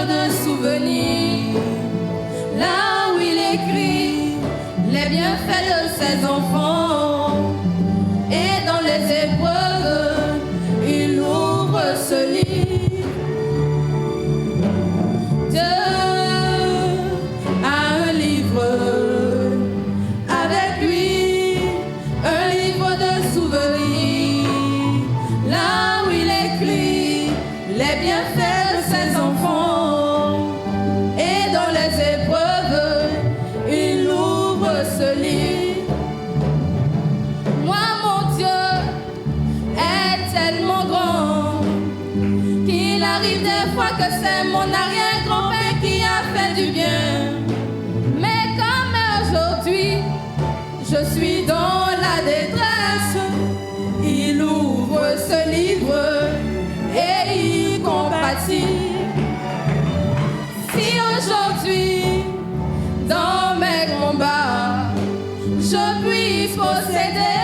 de souvenirs, là où il écrit les bienfaits de ses enfants. Et dans les épreuves, il ouvre ce livre. Dieu a un livre avec lui, un livre de souvenirs, là où il écrit les bienfaits de ses enfants. Et dans les épreuves, il ouvre ce livre. Moi, mon Dieu est tellement grand qu'il arrive des fois que c'est mon arrière-grand-père qui a fait du bien. Mais comme aujourd'hui, je suis dans la détresse, il ouvre ce livre et il compatit. Si aujourd'hui, dans mes combats, je puisse posséder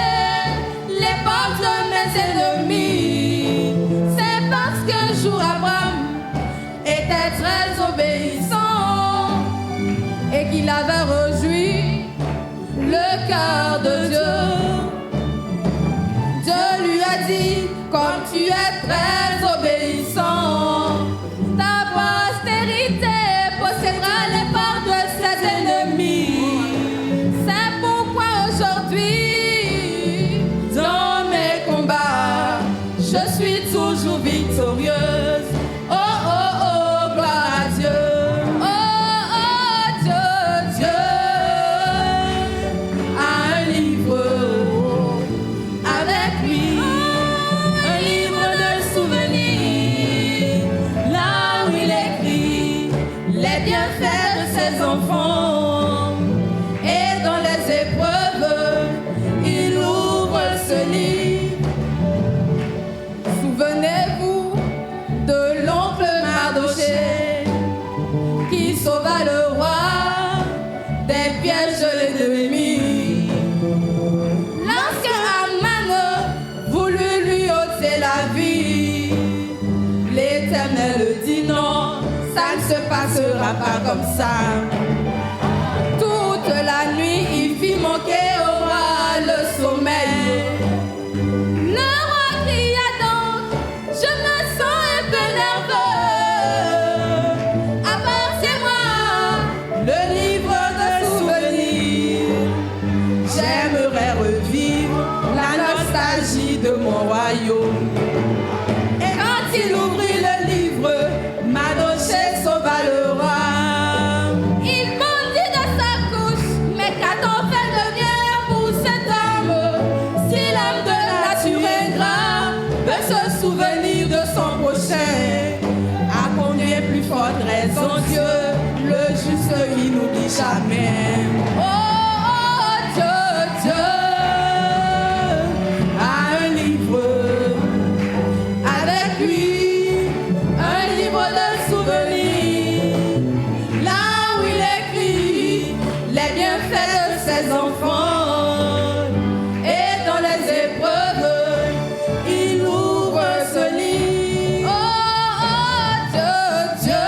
les portes de mes ennemis, c'est parce qu'un jour Abraham était très obéissant et qu'il avait rejoui le cœur de Dieu. Dieu lui a dit, comme tu es très obéissant, ta postérité possédera les portes de ses ennemis. C'est pourquoi aujourd'hui, dans mes combats, je suis toujours victorieuse. Oh, oh, oh, gloire à Dieu. Oh, oh, Dieu, Dieu a un livre avec lui, un livre de souvenirs, là où il écrit les bienfaits de ses enfants. Et dans les épreuves, il ouvre ce livre. Souvenez-vous de l'oncle Mardoché qui sauva le roi des pièges de l'ennemi. Lorsque Aman voulut lui ôter la vie, l'Éternel dit non, ça ne se passera pas comme ça. Toute la nuit, il fit manquer au roi le sommeil. Le roi cria donc, je me sens un peu nerveux. Apportez-moi le livre de souvenirs. J'aimerais revivre la nostalgie de mon royaume. Et quand il ouvrit le livre, Mardoché sauva le roi. Il bondit de sa couche, mais qu'a-t-on fait de bien pour cet homme? Si l'homme de nature ingrat peut se souvenir de son prochain, à combien plus forte raison Dieu, le juste qui n'oublie jamais. Oh, oh, Dieu, Dieu a un livre avec lui, un livre de souvenirs, là où il écrit les bienfaits de ses enfants. Et dans les épreuves, il ouvre ce livre. Oh, oh, Dieu, Dieu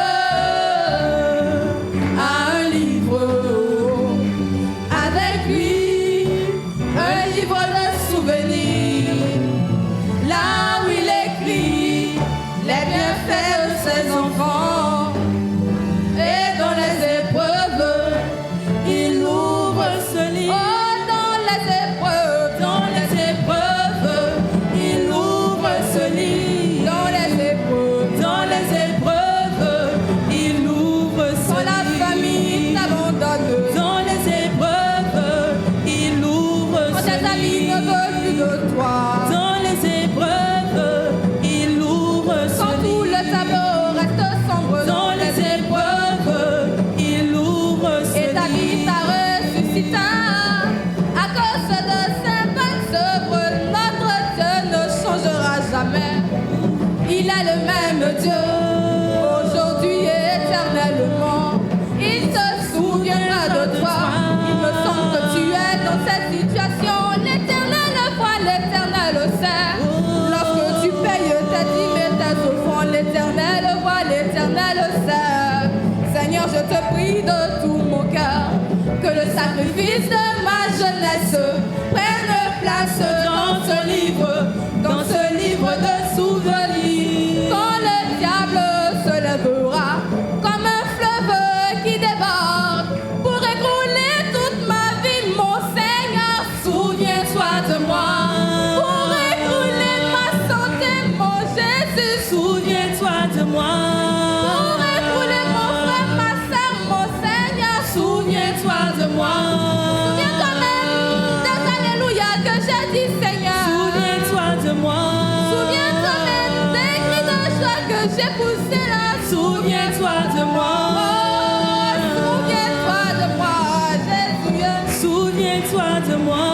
a un livre le sacrifice de ma jeunesse prennent place dans ce livre de souvenirs. Quand le diable se lèvera comme un fleuve qui déborde pour écrouler toute ma vie, mon Seigneur, souviens-toi de moi. Pour écrouler ma santé, mon Jésus, souviens-toi de moi. Pour écrouler mon frère, ma soeur, mon Seigneur, souviens-toi de moi. Souviens-toi même des alléluia que j'ai dit, Seigneur. Souviens-toi de moi. Souviens-toi même des cris de joie que j'ai poussés là. Souviens-toi de moi. Oh, souviens-toi de moi, Jésus. Souviens-toi de moi.